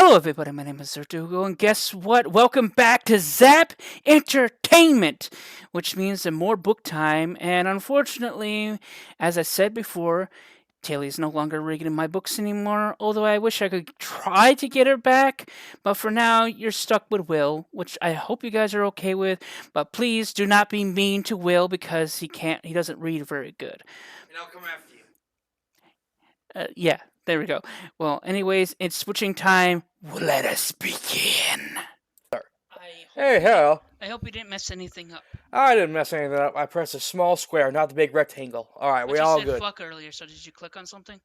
Hello, everybody. My name is Zerdugo, and guess what? Welcome back to Zap Entertainment, which means more book time. And unfortunately, as I said before, Taylor's no longer reading my books anymore. Although I wish I could try to get her back, but for now, you're stuck with Will, which I hope you guys are okay with. But please do not be mean to Will because he doesn't read very good. And I'll come after you. Yeah, there we go. Well, anyways, it's switching time. Let us begin. Hey, hell. I hope you didn't mess anything up. I didn't mess anything up. I pressed a small square, not the big rectangle. Alright, we all You said good. fuck earlier, so did you click on something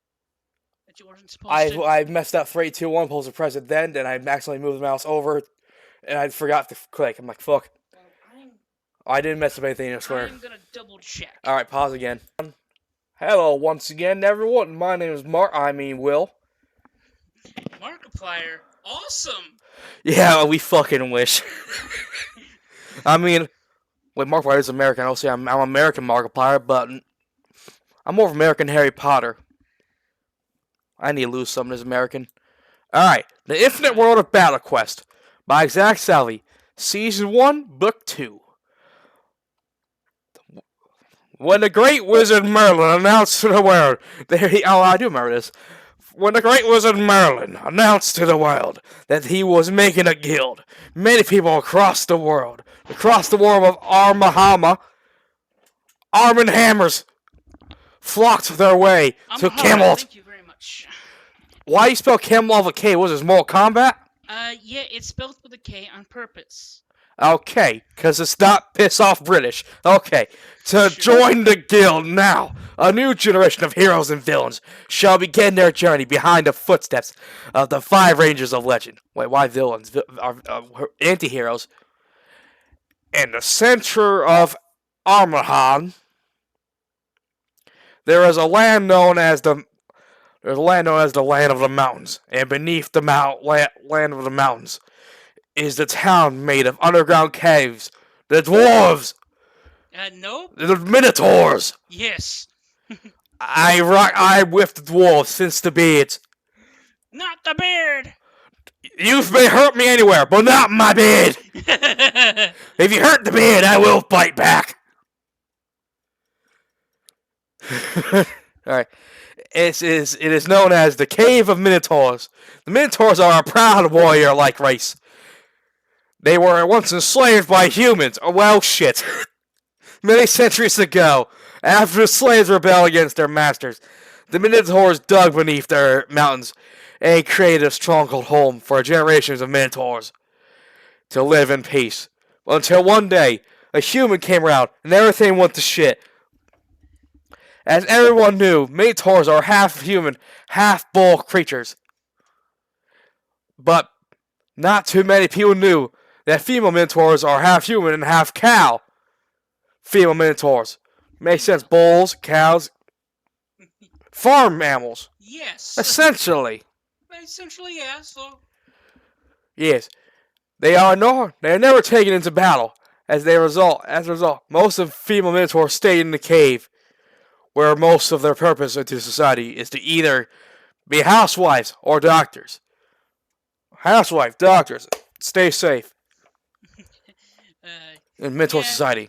that you weren't supposed to? I messed up 3, 2, 1, supposed to press it then, and I accidentally moved the mouse over, and I forgot to click. I'm like, fuck. I didn't mess up anything in the square. I'm gonna double check. Alright, pause again. Hello, once again, everyone. My name is Will. Markiplier, awesome! Yeah, we fucking wish. I mean, wait, Markiplier is American. I'll say I'm American Markiplier, but I'm more of American Harry Potter. I need to lose something as American. Alright, The Infinite World of Battle Quest by Zach Salvi. Season 1, Book 2. When the great wizard Merlin announced to the world... I do remember this. When the great wizard Merlin announced to the world that he was making a guild, many people across the world of Armahama, Arm and Hammers, flocked their way to Camelot. Thank you very much. Why do you spell Camelot with a K? Was it Mortal Kombat? Yeah, it's spelled with a K on purpose. Okay, because it's not piss off British. Okay, to join the guild now, a new generation of heroes and villains shall begin their journey behind the footsteps of the 5 Rangers of Legend. Wait, why villains? Anti-heroes. In the center of Armahan, there is a land known as the land of the mountains, and beneath the land of the mountains is the town made of underground caves. The dwarves. Nope. The Minotaurs. Yes. I with the dwarves since the beards. Not the beard. You may hurt me anywhere, but not my beard. If you hurt the beard, I will bite back. Alright. It is known as the Cave of Minotaurs. The Minotaurs are a proud warrior-like race. They were once enslaved by humans. Oh, well, shit. Many centuries ago, after the slaves rebelled against their masters, the Minotaurs dug beneath their mountains and created a stronghold home for generations of Minotaurs to live in peace. Until one day, a human came around and everything went to shit. As everyone knew, Minotaurs are half human, half bull creatures. But not too many people knew that female Minotaurs are half human and half cow. Female Minotaurs. Makes sense. Bulls, cows, farm mammals. Yes. Essentially. Essentially, yeah. So. Yes. They are never taken into battle. As a result, most of female Minotaurs stay in the cave, where most of their purpose into society is to either be housewives or doctors. Housewife, doctors, stay safe. In mental society.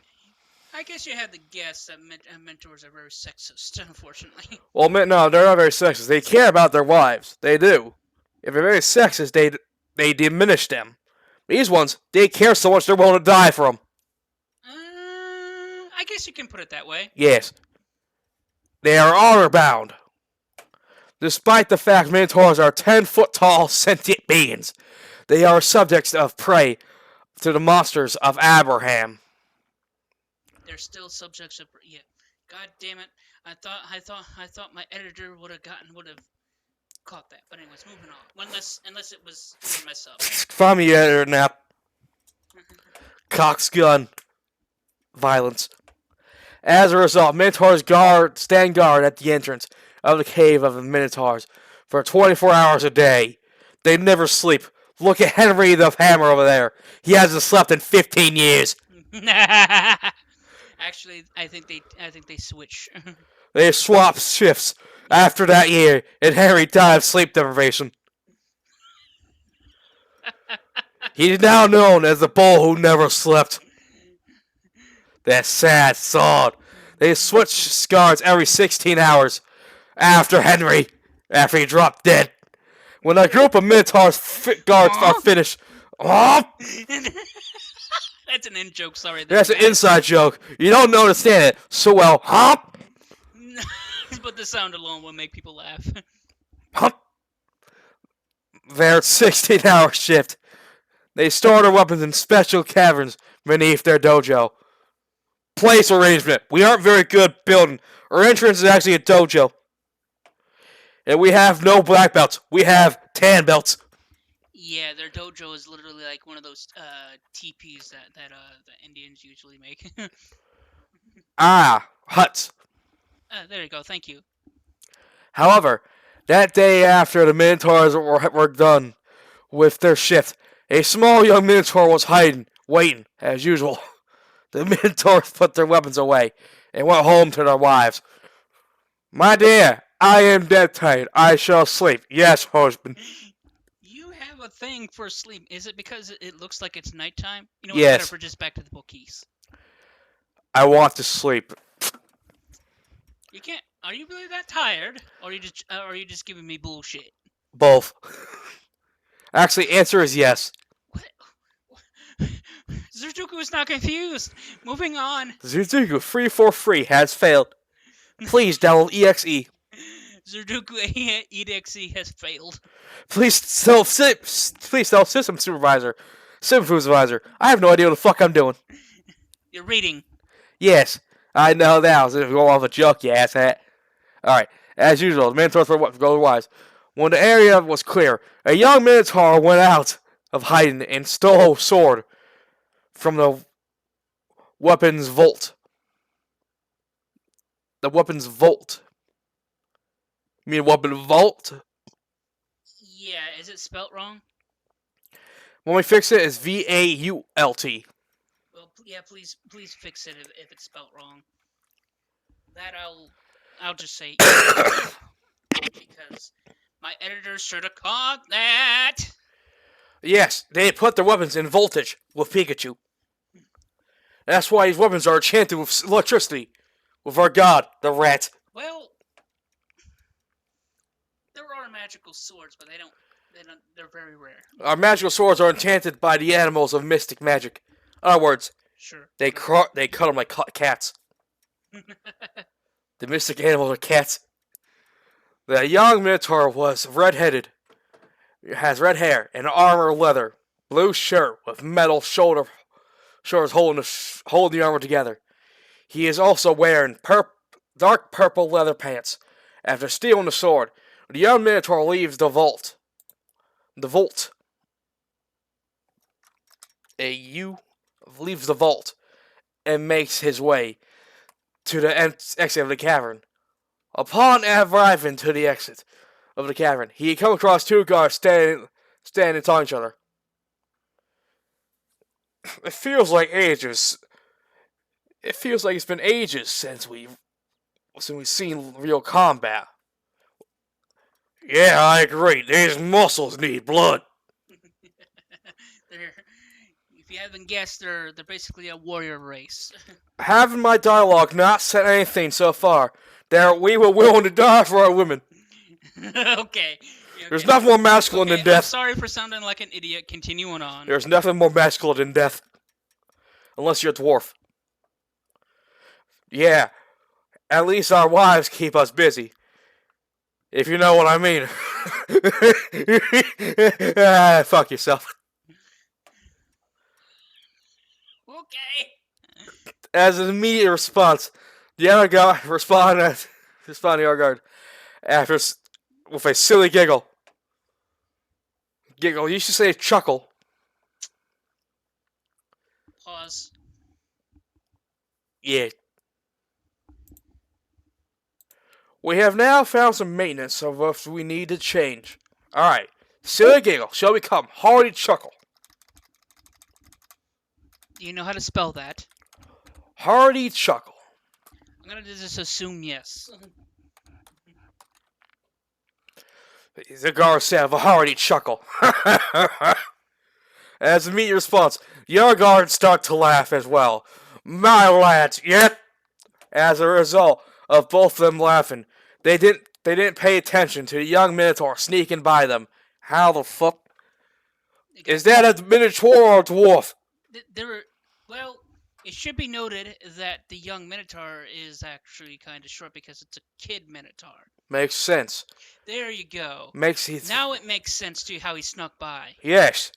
I guess you had to guess that mentors are very sexist, unfortunately. Well, no, they're not very sexist. They care about their wives. They do. If they're very sexist, they diminish them. These ones, they care so much they're willing to die for them. I guess you can put it that way. Yes. They are honor-bound. Despite the fact Minotaurs are 10-foot-tall sentient beings, they are subjects of prey to the monsters of Abraham. They're still subjects of God damn it! I thought my editor would have caught that. But anyways, moving on. Unless it was a mess up. Find me, editor now. Cox gun. Violence. As a result, Minotaurs stand guard at the entrance of the cave of the Minotaurs for 24 hours a day. They never sleep. Look at Henry the Hammer over there. He hasn't slept in 15 years. Actually, I think they switch. They swap shifts after that year, and Henry died of sleep deprivation. He's now known as the bull who never slept. That sad sod. They switch guards every 16 hours after he dropped dead. When a group of Minotaurs guards are finished. Oh! That's an in joke, sorry. That's an inside joke. You don't understand it so well. Hop! But the sound alone will make people laugh. Hop! Their 16-hour shift. They store their weapons in special caverns beneath their dojo. Place arrangement. We aren't very good building. Our entrance is actually a dojo. And we have no black belts. We have tan belts. Yeah, their dojo is literally like one of those teepees that the Indians usually make. Huts. There you go, thank you. However, that day after the Minotaurs were done with their shift, a small young Minotaur was hiding, waiting, as usual. The Minotaurs put their weapons away and went home to their wives. My dear, I am dead tired. I shall sleep. Yes, husband. You have a thing for sleep. Is it because it looks like it's nighttime? You know, yes. Better for just back to the bookies. I want to sleep. You can't. Are you really that tired, or are you just giving me bullshit? Both. Actually, answer is yes. What? Zuzuku is not confused. Moving on. Zuzuku 343 has failed. Please download EXE. Zuzuku EXE has failed. Please tell system supervisor. I have no idea what the fuck I'm doing. You're reading. Yes, I know that. If you go off a joke, you asshat. Alright, as usual, the Minotaurs were go wise. When the area was clear, a young Minotaur went out of hiding and stole a sword from the weapons vault. The weapons vault. You mean weapon vault? Yeah, is it spelt wrong? When we fix it, it's VAULT. Well, yeah, please fix it if it's spelt wrong. That I'll just say because my editor should have caught that. Yes, they put their weapons in voltage with Pikachu. That's why these weapons are enchanted with electricity. With our god, the rat. Well, there are magical swords, but they're very rare. Our magical swords are enchanted by the animals of mystic magic. In other words, sure. They cut them like cats. The mystic animals are cats. The young Minotaur was red-headed, has red hair and armor leather, blue shirt with metal shoulders holding the armor together. He is also wearing dark purple leather pants. After stealing the sword, the young Minotaur leaves the vault. Leaves the vault and makes his way to the exit of the cavern. Upon arriving to the exit of the cavern, he comes across two guards standing talking to each other. It feels like ages. It feels like it's been ages since we've seen real combat. Yeah, I agree. These muscles need blood. If you haven't guessed, they're basically a warrior race. Having my dialogue not said anything so far, that we were willing to die for our women. Okay. There's nothing more masculine than death. I'm sorry for sounding like an idiot. Continuing on. There's nothing more masculine than death. Unless you're a dwarf. Yeah. At least our wives keep us busy. If you know what I mean. Fuck yourself. Okay. As an immediate response, the other guy responded to our guard with a silly giggle. Giggle. You should say chuckle. Pause. Yeah. We have now found some maintenance of what we need to change. Alright. Silly giggle shall become hearty chuckle. Do you know how to spell that? Hearty chuckle. I'm gonna just assume yes. The guard said of a hearty chuckle. As an immediate response, the other guards start to laugh as well. My lads, yet as a result of both of them laughing, they didn't pay attention to the young Minotaur sneaking by them. How the fuck is that a Minotaur or a dwarf? There were, well, it should be noted that the young Minotaur is actually kind of short because it's a kid Minotaur. Makes sense. There you go. Makes he Now it makes sense to how he snuck by. Yes,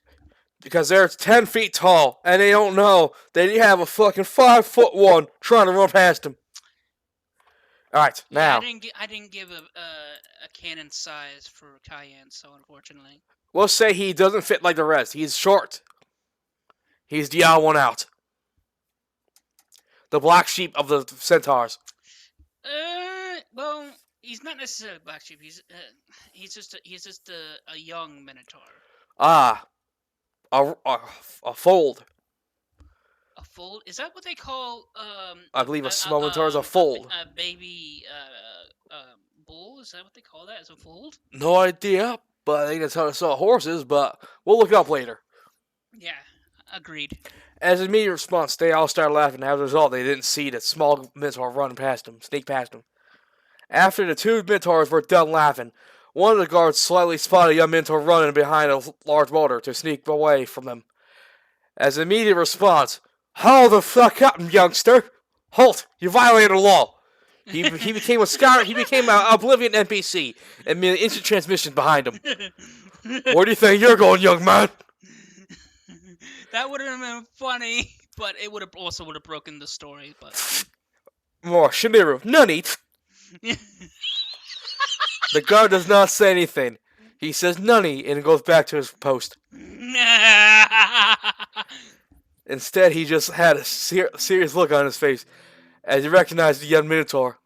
because they're 10 feet tall and they don't know that you have a fucking 5 foot one trying to run past them. All right, now I didn't give a cannon size for Cayenne, so unfortunately. we'll say he doesn't fit like the rest. He's short. He's the odd one out. The black sheep of the centaurs. Well, he's not necessarily a black sheep. He's just a young Minotaur. Ah, a fold. A foal? Is that what they call I believe a small Minotaur is a fold. A baby bull? Is that what they call that? Is a fold? No idea, but I think that's how they sell horses. But we'll look it up later. Yeah, agreed. As an immediate response, they all started laughing. As a result, they didn't see that small Minotaur run past them, sneak past them. After the two Minotaurs were done laughing, one of the guards slightly spotted a young Minotaur running behind a large boulder to sneak away from them. As an immediate response, "Hold the fuck up, youngster! Halt! You violated the law!" He became a scout. He became an oblivion NPC and made an instant transmission behind him. Where do you think you're going, young man? That would have been funny, but it would have broken the story. But More Shiniru, nunny. The guard does not say anything. He says nunny and goes back to his post. Instead, he just had a serious look on his face as he recognized the young Minotaur.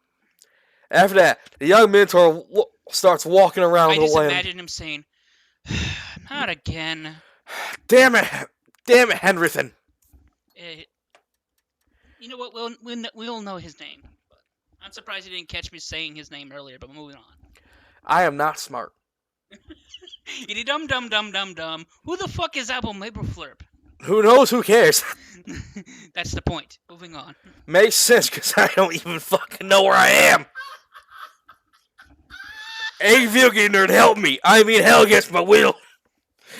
After that, the young Minotaur starts walking around the land. I just imagine him saying, "Not again." Damn it, Henrythan. You know what? We'll know his name. But I'm surprised he didn't catch me saying his name earlier. But moving on. I am not smart. Itty dum dum dum dum dum. Who the fuck is Apple Maple Flurp? Who knows? Who cares? That's the point. Moving on. Makes sense because I don't even fucking know where I am. Hey, video game nerd, help me! I mean, hell against my will.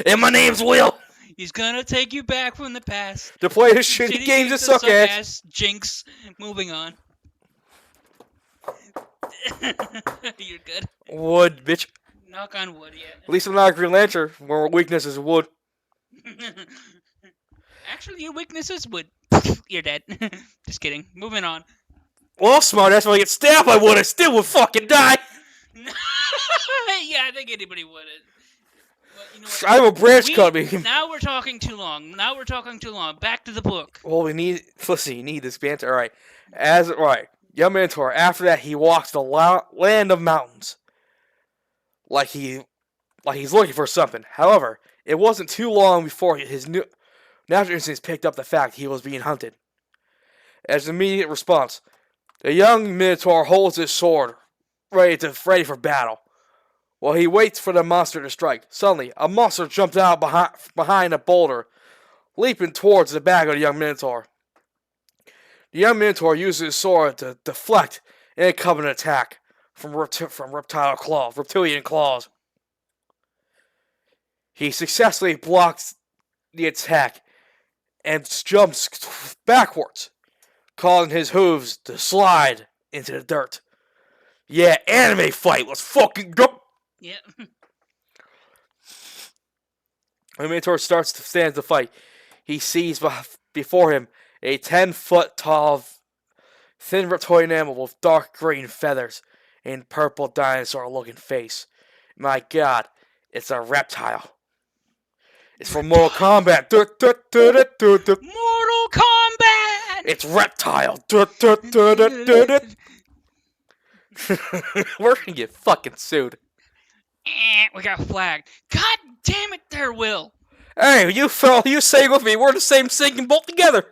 And my name's Will. He's gonna take you back from the past. To play his shitty games that suck ass. Jinx. Moving on. You're good. Wood, bitch. Knock on wood, yeah. At least I'm not a Green Lantern, where weakness is wood. Actually, your weakness is wood. You're dead. Just kidding. Moving on. Well, smart ass, when I get stabbed by wood, I still would fucking die. Yeah, I think anybody would. Well, you know what? I have a branch coming. Now we're talking too long. Back to the book. Well, let's see, you need this banter. Alright. Right. Young Minotaur, after that, he walks the land of mountains. Like he's looking for something. However, it wasn't too long before his natural instincts picked up the fact he was being hunted. As an immediate response, the young Minotaur holds his sword, ready for battle. While he waits for the monster to strike, suddenly a monster jumps out behind a boulder, leaping towards the back of the young Minotaur. The young Minotaur uses his sword to deflect an incoming attack from reptilian claws. He successfully blocks the attack and jumps backwards, causing his hooves to slide into the dirt. Yeah, anime fight. Let's fucking go. Yeah. When Minotaur stands to fight, he sees before him a 10-foot tall, thin reptilian animal with dark green feathers and purple dinosaur-looking face. My God, it's a reptile. It's from Mortal Kombat. Mortal Kombat! It's reptile. We're gonna get fucking sued. We got flagged. God damn it there, Will. Hey, you sang with me. We're the same singing both together.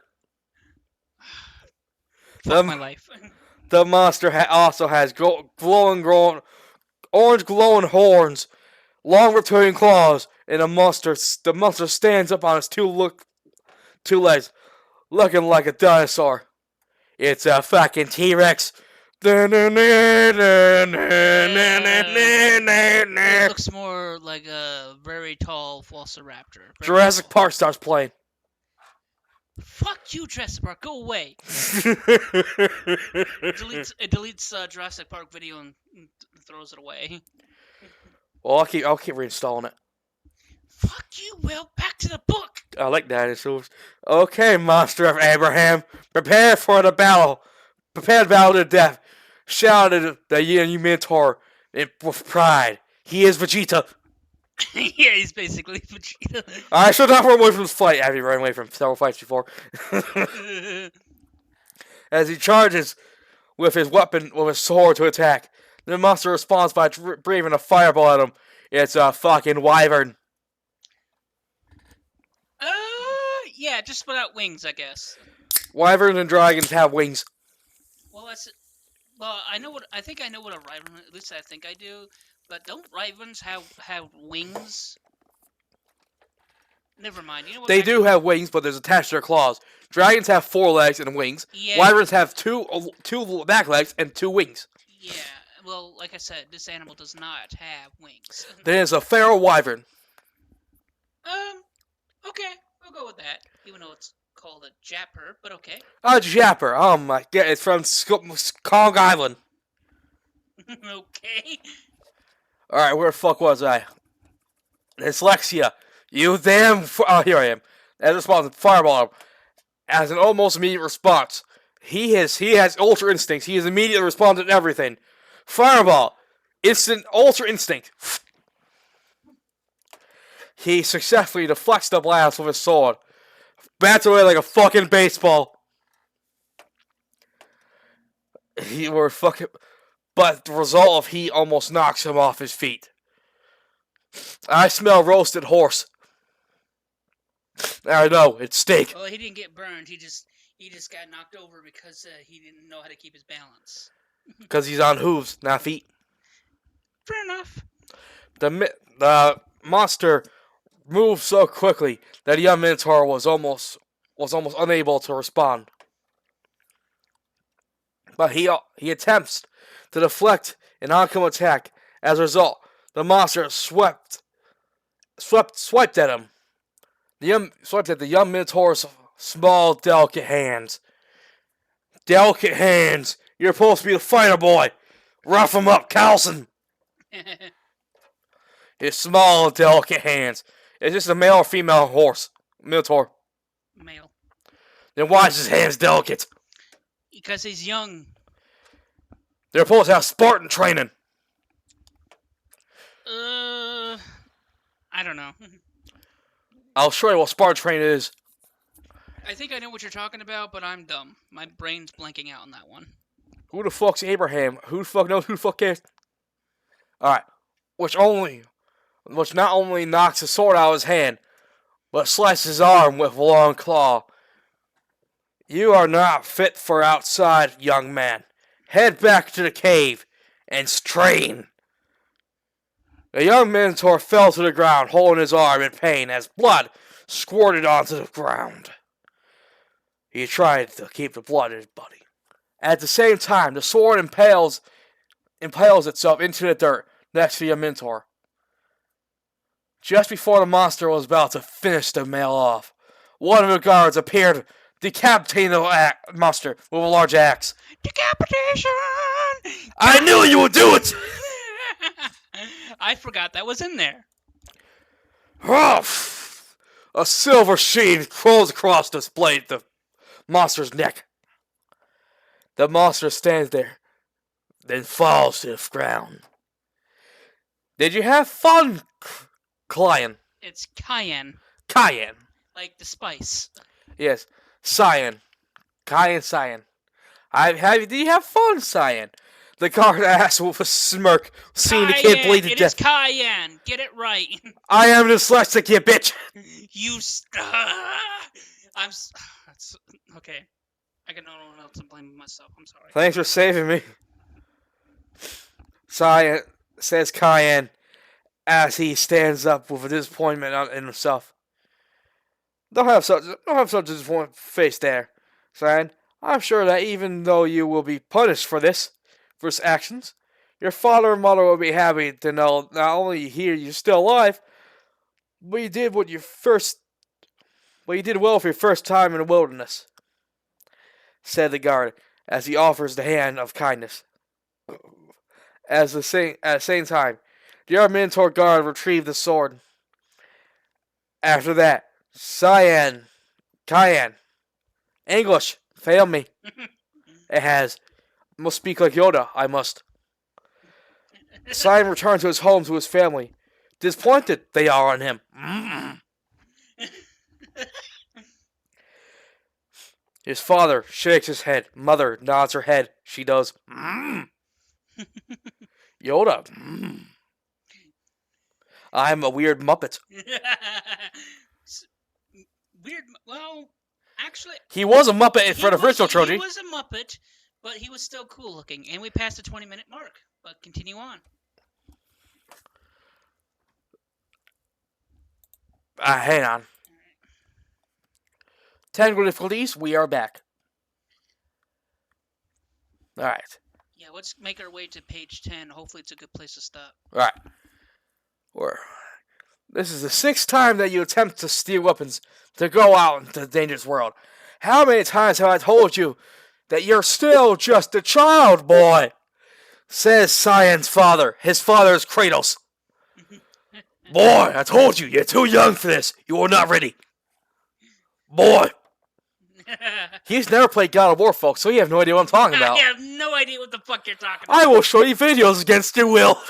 Fuck my life. The monster also has orange glowing horns, long reptilian claws, and the monster stands up on its two legs, looking like a dinosaur. It's a fucking T-Rex. It looks more like a very tall velociraptor. Jurassic Park starts playing. Fuck you, Jurassic Park. Go away. It deletes Jurassic Park video and throws it away. Well, I'll keep reinstalling it. Fuck you, Will. Back to the book. I like dinosaurs. Okay, monster of Abraham, prepare for the battle. Prepare the battle to death. Shouted the young Minotaur with pride. He is Vegeta. Yeah, he's basically Vegeta. I should not run away from this fight. I've run away from several fights before. As he charges with his sword to attack, the monster responds by breathing a fireball at him. It's a fucking wyvern. Yeah, just without wings, I guess. Wyverns and dragons have wings. Well, I think I know what a wyvern. At least I think I do. But don't wyverns have wings? Never mind. You know what? They do have wings, but there's attached to their claws. Dragons have 4 legs and wings. Yeah. Wyverns have two back legs and 2 wings. Yeah. Well, like I said, this animal does not have wings. There's a feral wyvern. Okay, we'll go with that. Even though it's called a japper, but okay. A japper. Oh my god, it's from Kong Island. Okay. Alright, where the fuck was I? Dyslexia. You damn... Oh, here I am. As a response, Fireball. As an almost immediate response. He has Ultra Instincts. He is immediately responding to everything. Fireball. Instant Ultra Instinct. He successfully deflects the blast with his sword. Bats away like a fucking baseball. But the result of heat almost knocks him off his feet. I smell roasted horse. I know, it's steak. Well, he didn't get burned. He just got knocked over because he didn't know how to keep his balance. Because he's on hooves, not feet. Fair enough. The monster moved so quickly that the young Minotaur was almost unable to respond. But he attempts to deflect an oncoming attack. As a result, the monster swiped at him. Swiped at the young Minotaur's small, delicate hands. Delicate hands. You're supposed to be the fighter boy. Rough him up, Carlson. His small, delicate hands. Is this a male or female horse? Minotaur. Male. Then why is his hands delicate? Because he's young. They're supposed to have Spartan training. I don't know. I'll show you what Spartan training is. I think I know what you're talking about, but I'm dumb. My brain's blanking out on that one. Who the fuck's Abraham? Who the fuck knows? Who the fuck cares? Alright. Which not only knocks the sword out of his hand, but slices his arm with a long claw. You are not fit for outside, young man. Head back to the cave and train. The young Minotaur fell to the ground, holding his arm in pain as blood squirted onto the ground. He tried to keep the blood in his body. At the same time, the sword impales itself into the dirt next to the Minotaur. Just before the monster was about to finish the male off, one of the guards appeared, decapitating the monster with a large axe. Decapitation! I knew you would do it! I forgot that was in there. A silver sheen crawls across the monster's neck. The monster stands there, then falls to the ground. Did you have fun, Cayenne? It's Cayenne. Cayenne. Like the spice. Yes, Cyan. Cayenne, Cyan. Did you have fun, Cyan? The guard asked with a smirk, seeing the kid bleed to death. It is Cayenne. Get it right. I am dyslexic, you bitch. Okay. I got no one else to blame myself. I'm sorry. Thanks for saving me. Cyan, says Cayenne, as he stands up with a disappointment in himself. Don't have such a disappointed face there, Cyan. I'm sure that even though you will be punished for his actions, your father and mother will be happy to know not only here you're still alive, but you did well for your first time in the wilderness, said the guard as he offers the hand of kindness. At the same time, the other Minotaur guard retrieved the sword. After that, Cayenne, English, fail me. It has. Must speak like Yoda, I must. Cyan returned to his home to his family. Disappointed they are on him. His father shakes his head. Mother nods her head. She does. Yoda. I'm a weird Muppet. Weird. Well, actually, he was a Muppet for the original trilogy. He was a Muppet, but he was still cool looking, and we passed the 20-minute mark. But continue on. Hang on. Technical difficulties. We are back. All right. Yeah, let's make our way to page 10. Hopefully, it's a good place to stop. All right. This is the 6th time that you attempt to steal weapons to go out into the dangerous world. How many times have I told you that you're still just a child, boy? Says Cyan's father. His father is Kratos. Boy, I told you, you're too young for this. You are not ready. Boy. He's never played God of War, folks, so you have no idea what I'm talking about. I have no idea what the fuck you're talking about. I will show you videos against your will.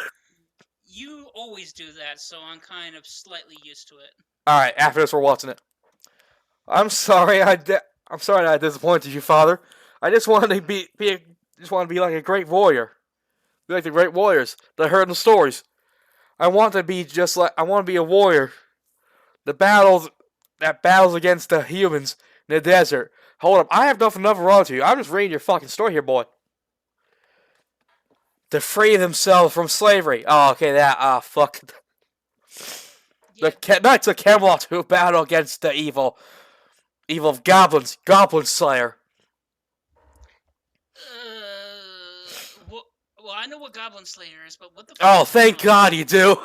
You always do that, so I'm kind of slightly used to it. Alright, after this we're watching it. I'm sorry that I disappointed you, Father. I just wanted to be like a great warrior. Be like the great warriors that I heard in the stories. I want to be a warrior. That battles against the humans in the desert. Hold up, I have nothing wrong with you. I'm just reading your fucking story here, boy. To free themselves from slavery. Oh, okay, fuck. Yeah. The Knights of Camelot who battle against the evil of goblins. Goblin Slayer. Well, I know what Goblin Slayer is, but what the fuck? Oh, thank God you do.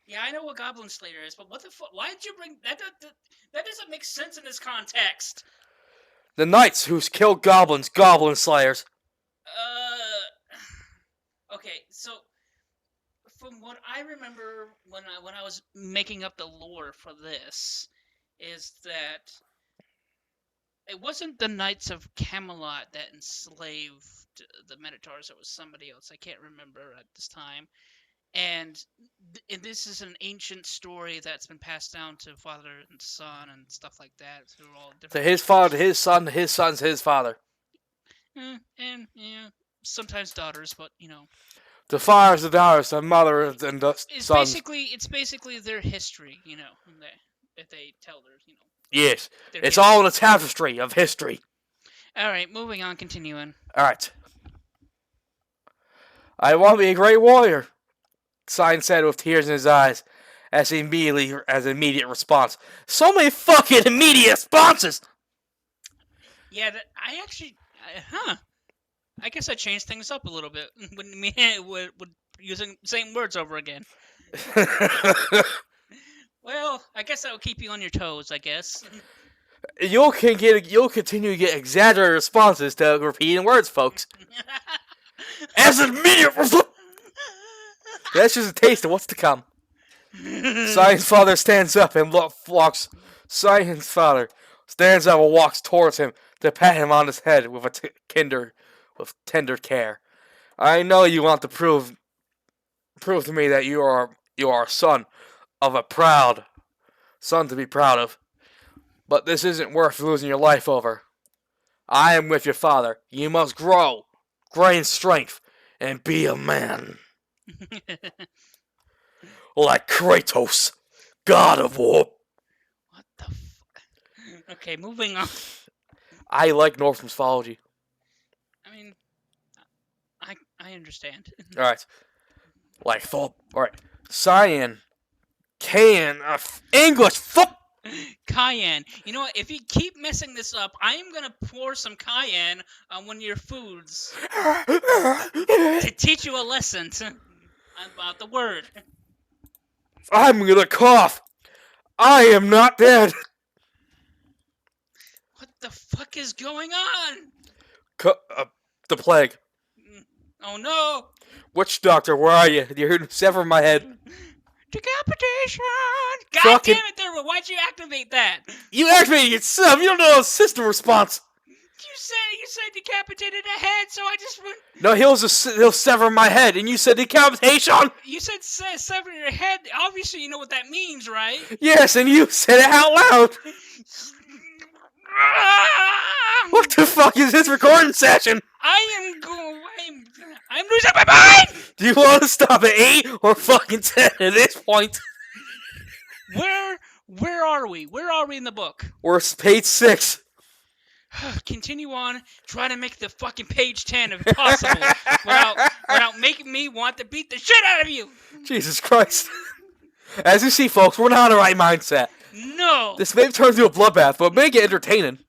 Yeah, I know what Goblin Slayer is, but what the fuck? Why did you bring that? That doesn't make sense in this context. The knights who killed goblins, Goblin Slayers. Okay, so from what I remember when I was making up the lore for this, is that it wasn't the Knights of Camelot that enslaved the Minotaurs. It was somebody else. I can't remember at this time. And this is an ancient story that's been passed down to father and son and stuff like that through all different. To his father, to his son, to his son's his father. And yeah, sometimes daughters, but you know. The fathers, the daughters, the mother, and the sons. It's basically their history, you know. If they tell their, you know. Yes, it's all in the tapestry of history. All right, moving on, continuing. All right. I want to be a great warrior. Cyan said with tears in his eyes as an immediate response. So many fucking immediate responses! Yeah, I guess I changed things up a little bit with using the same words over again. Well, I guess that will keep you on your toes, I guess. You'll continue to get exaggerated responses to repeating words, folks. As an immediate response! That's just a taste of what's to come. Cyan's father stands up and walks. Cyan's father stands up and walks towards him to pat him on his head with tender care. I know you want to prove to me that you are a son of a son to be proud of. But this isn't worth losing your life over. I am with your father. You must grow in strength, and be a man. Like Kratos, God of War. What the fuck? Okay, moving on. I like Norse mythology. I mean, I understand. Alright. Like Thor. Alright. Cyan. Cayenne. English. Fuck. Cayenne. You know what? If you keep messing this up, I am gonna pour some cayenne on one of your foods to teach you a lesson about the word. I'm gonna cough. I am not dead. What the fuck is going on? The plague. Oh no! Witch doctor, where are you? You're here to sever my head. Decapitation! God Fucking- damn it, Derwin! Why'd you activate that? You activated yourself. You don't know the system response. You said decapitated a head, so I just went. No, he'll sever my head, and you said decapitation. You said sever your head. Obviously, you know what that means, right? Yes, and you said it out loud. What the fuck is this recording session? I'm losing my mind. Do you want to stop at 8 or fucking 10 at this point? Where are we? Where are we in the book? We're page 6. Continue on. Try to make the fucking page 10 if possible, without making me want to beat the shit out of you. Jesus Christ. As you see, folks, we're not in the right mindset. No. This may turn into a bloodbath, but make it entertaining.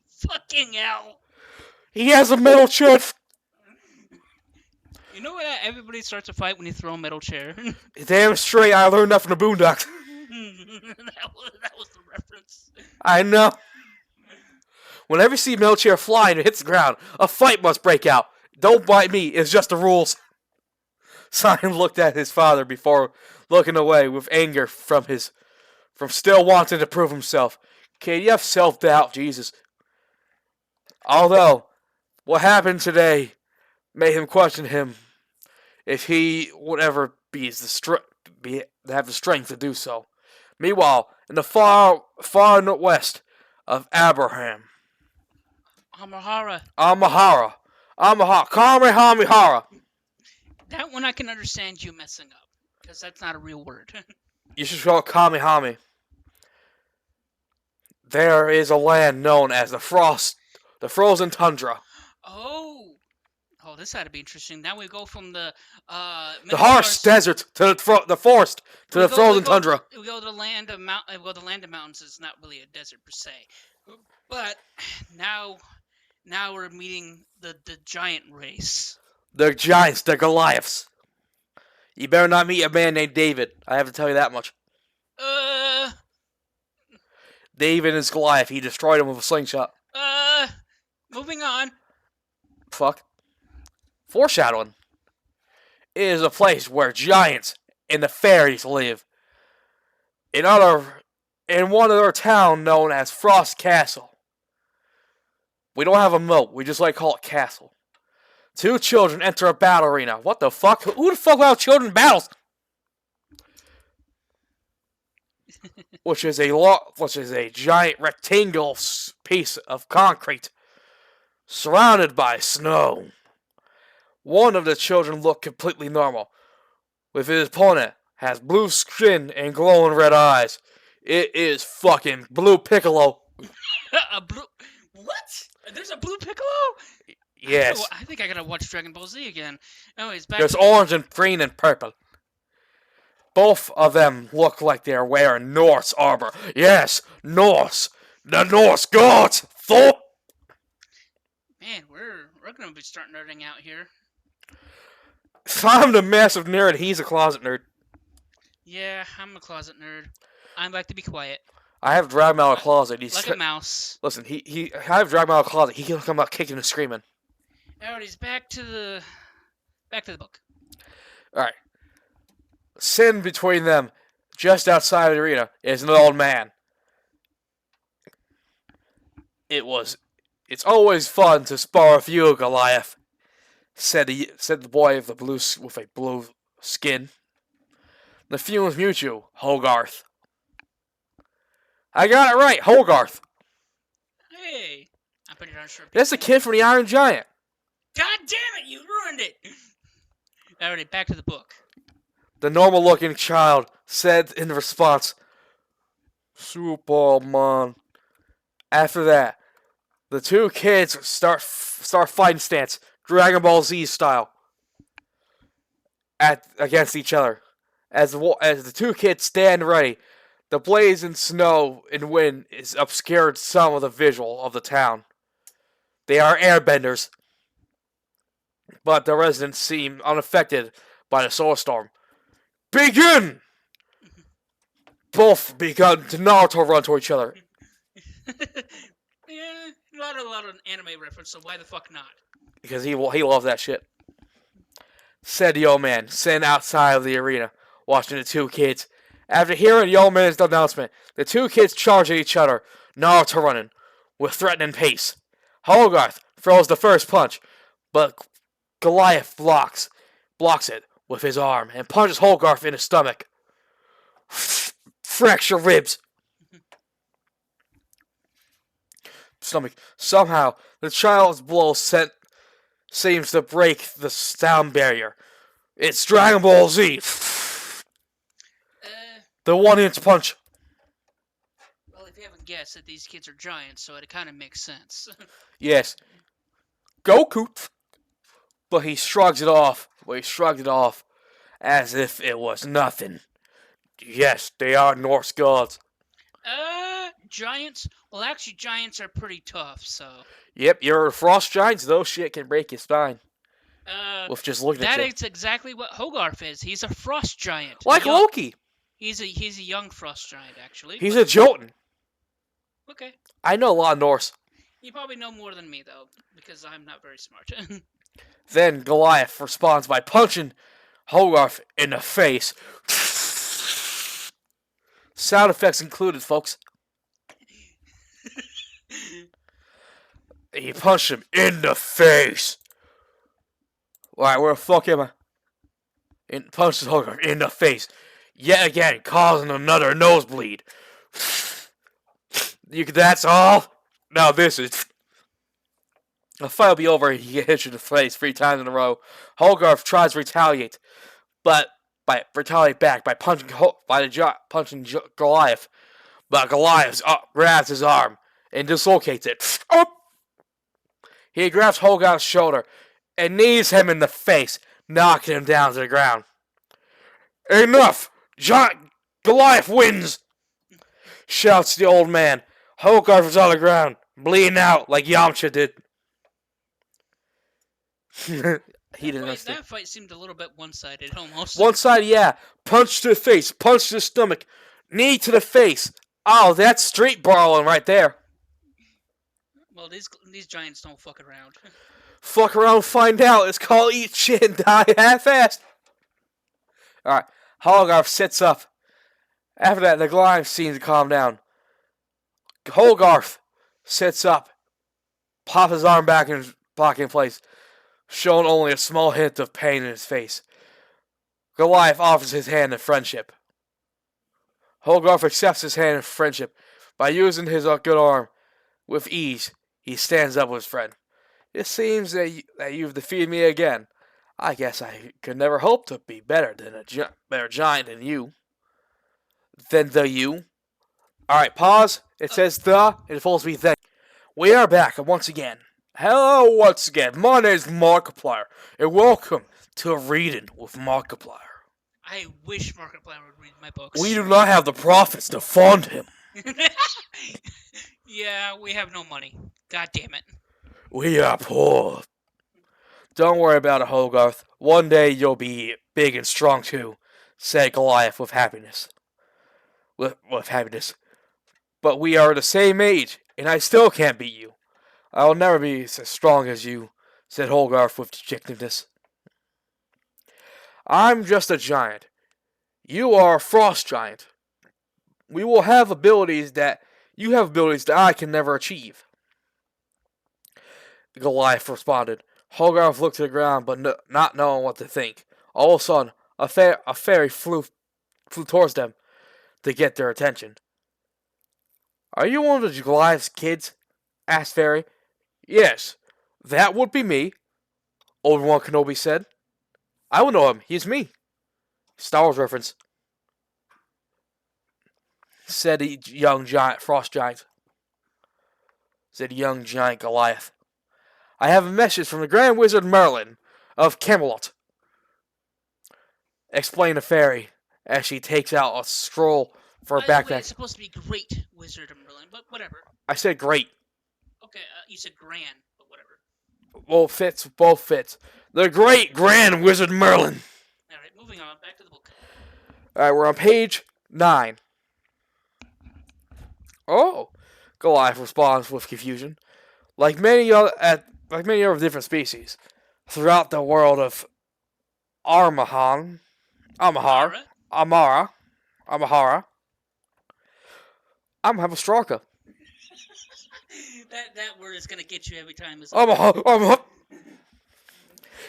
Fucking hell. He has a metal chair. You know what? Everybody starts a fight when you throw a metal chair. Damn straight, I learned that from the Boondocks. that was the reference. I know. Whenever you see a metal chair fly and it hits the ground, a fight must break out. Don't bite me, it's just the rules. Simon looked at his father before looking away with anger from still wanting to prove himself. Kid, you have self-doubt, Jesus. Although, what happened today made him question him if he would ever have the strength to do so. Meanwhile, in the far northwest of Abraham, Amahara. Kamehameha. That one I can understand you messing up, because that's not a real word. You should spell Kamehame. There is a land known as the frozen tundra. Oh, this had to be interesting. Now we go from the harsh desert to the forest to the frozen tundra. We go to the land of mountains. It's not really a desert per se, but now we're meeting the giant race. The giants, the Goliaths. You better not meet a man named David. I have to tell you that much. David is Goliath. He destroyed him with a slingshot. Moving on. Fuck. Foreshadowing. It is a place where giants and the fairies live. In one other town known as Frost Castle. We don't have a moat. We just like to call it castle. 2 children enter a battle arena. What the fuck? Who the fuck allows children in battles? which is a giant rectangular piece of concrete surrounded by snow. One of the children looked completely normal, with his opponent has blue skin and glowing red eyes. It is fucking Blue Piccolo. A blue... What? There's a Blue Piccolo? Yes. I think I gotta watch Dragon Ball Z again. Anyways, back There's to... orange and green and purple. Both of them look like they're wearing Norse armor. Yes, Norse. The Norse gods. Thor. Man, we're gonna be starting nerding out here. I'm the massive nerd. He's a closet nerd. Yeah, I'm a closet nerd. I like to be quiet. I have dragged him out of the closet. He's like a mouse. Listen, I have dragged him out of the closet. He can come out kicking and screaming. Alright, he's back to the book. Alright. Sitting between them, just outside of the arena, is an old man. It's always fun to spar with you, Goliath, said the boy with a blue skin. The feelings mutual, Hogarth. I got it right, Hogarth. Hey, I'm pretty darn sure. That's the kid from the Iron Giant. God damn it, you ruined it! Alright, back to the book. The normal-looking child said in response, Superman. After that, the 2 kids start fighting stance, Dragon Ball Z style, against each other. As the two kids stand ready, the blaze and snow and wind is obscured some of the visual of the town. They are airbenders, but the residents seem unaffected by the solar storm. Begin! Both begun to Naruto run to each other. Yeah, not a lot of anime reference, so why the fuck not? Because he loves that shit. Said the old man, sitting outside of the arena, watching the two kids. After hearing the old man's announcement, the two kids charge at each other, Naruto running, with threatening pace. Hogarth throws the first punch, but Goliath blocks it with his arm and punches Hogarth in the stomach. Fracture ribs. Stomach. Somehow, the child's blow seems to break the sound barrier. It's Dragon Ball Z. The 1-inch punch. Well, if you haven't guessed that these kids are giants, so it kind of makes sense. Yes. Goku. But he shrugs it off. As if it was nothing. Yes, they are Norse gods. Giants? Well, actually, giants are pretty tough, so... Yep, you're frost giants, though shit can break your spine. With just looking at you. That is exactly what Hogarth is. He's a frost giant. Like Loki. He's a young frost giant, actually. He's a Jotun. Okay. I know a lot of Norse. You probably know more than me, though, because I'm not very smart. Then Goliath responds by punching Hogarth in the face. Sound effects included, folks. He punched him in the face. Alright, where the fuck am I? And punches Hogarth in the face. Yet again, causing another nosebleed. That's all? Now this is... The fight will be over and he gets hit in the face 3 times in a row. Hogarth tries to retaliate, but back by punching Goliath. But Goliath grabs his arm and dislocates it. He grabs Hogarth's shoulder and knees him in the face, knocking him down to the ground. Enough! Goliath wins! Shouts the old man. Hogarth is on the ground, bleeding out like Yamcha did. He didn't understand. That fight seemed a little bit one-sided, almost. One-sided, yeah. Punch to the face, punch to the stomach, knee to the face. Oh, that's street brawling right there. Well, these giants don't fuck around. Fuck around, find out. It's called eat shit and die half-assed. Alright, Hogarth sits up. After that, the Goliath seems to calm down. Hogarth sits up, pops his arm back in place, showing only a small hint of pain in his face. Goliath offers his hand in friendship. Hogarth accepts his hand in friendship. By using his good arm with ease, he stands up with his friend. It seems that you've defeated me again. I guess I could never hope to be better giant than you. You. Alright, pause. It says the, and it's supposed to be then. We are back once again. Hello once again. My name is Markiplier, and welcome to Reading with Markiplier. I wish Markiplier would read my books. We do not have the profits to fund him. Yeah, we have no money. God damn it. We are poor. Don't worry about it, Hogarth. One day you'll be big and strong too, said Goliath with happiness. With happiness. But we are the same age, and I still can't beat you. I'll never be as strong as you, said Hogarth with dejectedness. I'm just a giant. You are a frost giant. You have abilities that I can never achieve. Goliath responded. Hogarth looked to the ground, but not knowing what to think. All of a sudden, a fairy flew towards them to get their attention. Are you one of the Goliath's kids? Asked Fairy. Yes, that would be me, Obi-Wan Kenobi said. I would know him. He's me. Star Wars reference. Said the young giant, frost giant. Said young giant Goliath. I have a message from the Grand Wizard Merlin of Camelot. Explained the fairy as she takes out a scroll for her By the way, backpack. it's supposed to be great, Wizard Merlin, but whatever. I said great. Okay, you said grand, but whatever. Both fits. The great grand wizard Merlin. Alright, moving on, back to the book. Alright, we're on page 9. Oh! Goliath responds with confusion. Like many other different species, throughout the world of Amahara, I'm have a stroker. that word is gonna get you every time.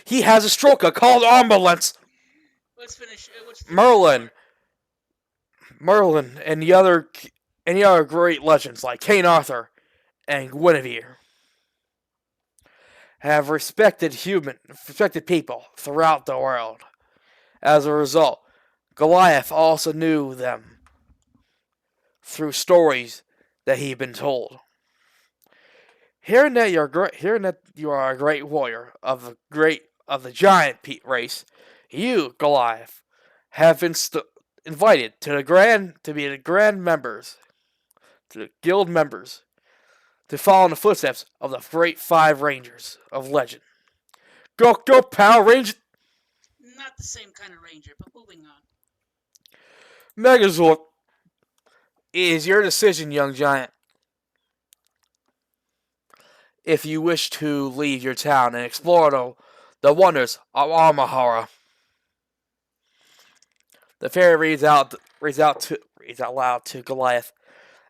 He has a stroker called ambulance. Let's finish. Merlin, and the other great legends like King Arthur and Guinevere have respected people throughout the world. As a result, Goliath also knew them through stories that he'd been told. Hearing that you are a great warrior of the giant race, you, Goliath, have been invited to be the guild members, to follow in the footsteps of the great 5 Rangers of legend. Go, Power Rangers! Not the same kind of ranger, but moving on. Megazord, it is your decision, young giant. If you wish to leave your town and explore the wonders of Amahara. The fairy reads out loud to Goliath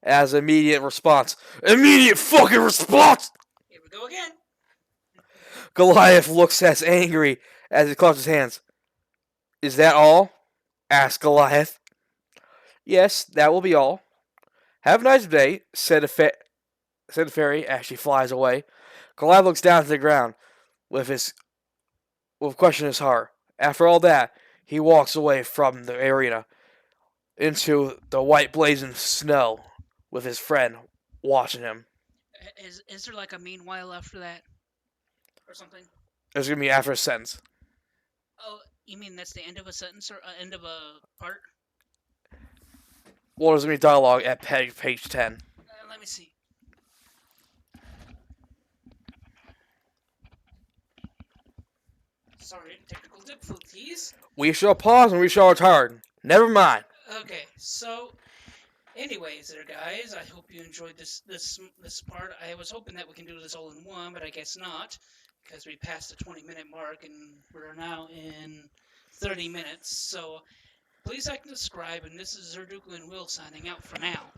as immediate response. Immediate fucking response! Here we go again. Goliath looks as angry as he clutches his hands. Is that all? Asked Goliath. Yes, that will be all. Have a nice day, said the fairy as she flies away. Goliath looks down to the ground with question in his heart. After all that, he walks away from the arena into the white blazing snow with his friend watching him. Is there like a meanwhile after that? Or something? There's going to be after a sentence. Oh, you mean that's the end of a sentence or end of a part? Well, there's going to be dialogue at page 10. Let me see. Sorry, technical difficulties. We shall pause and we shall return. Never mind. Okay, so anyways there, guys, I hope you enjoyed this part. I was hoping that we can do this all in one, but I guess not, because we passed the 20-minute mark and we're now in 30 minutes. So please like and subscribe, and this is Zerduku and Will signing out for now.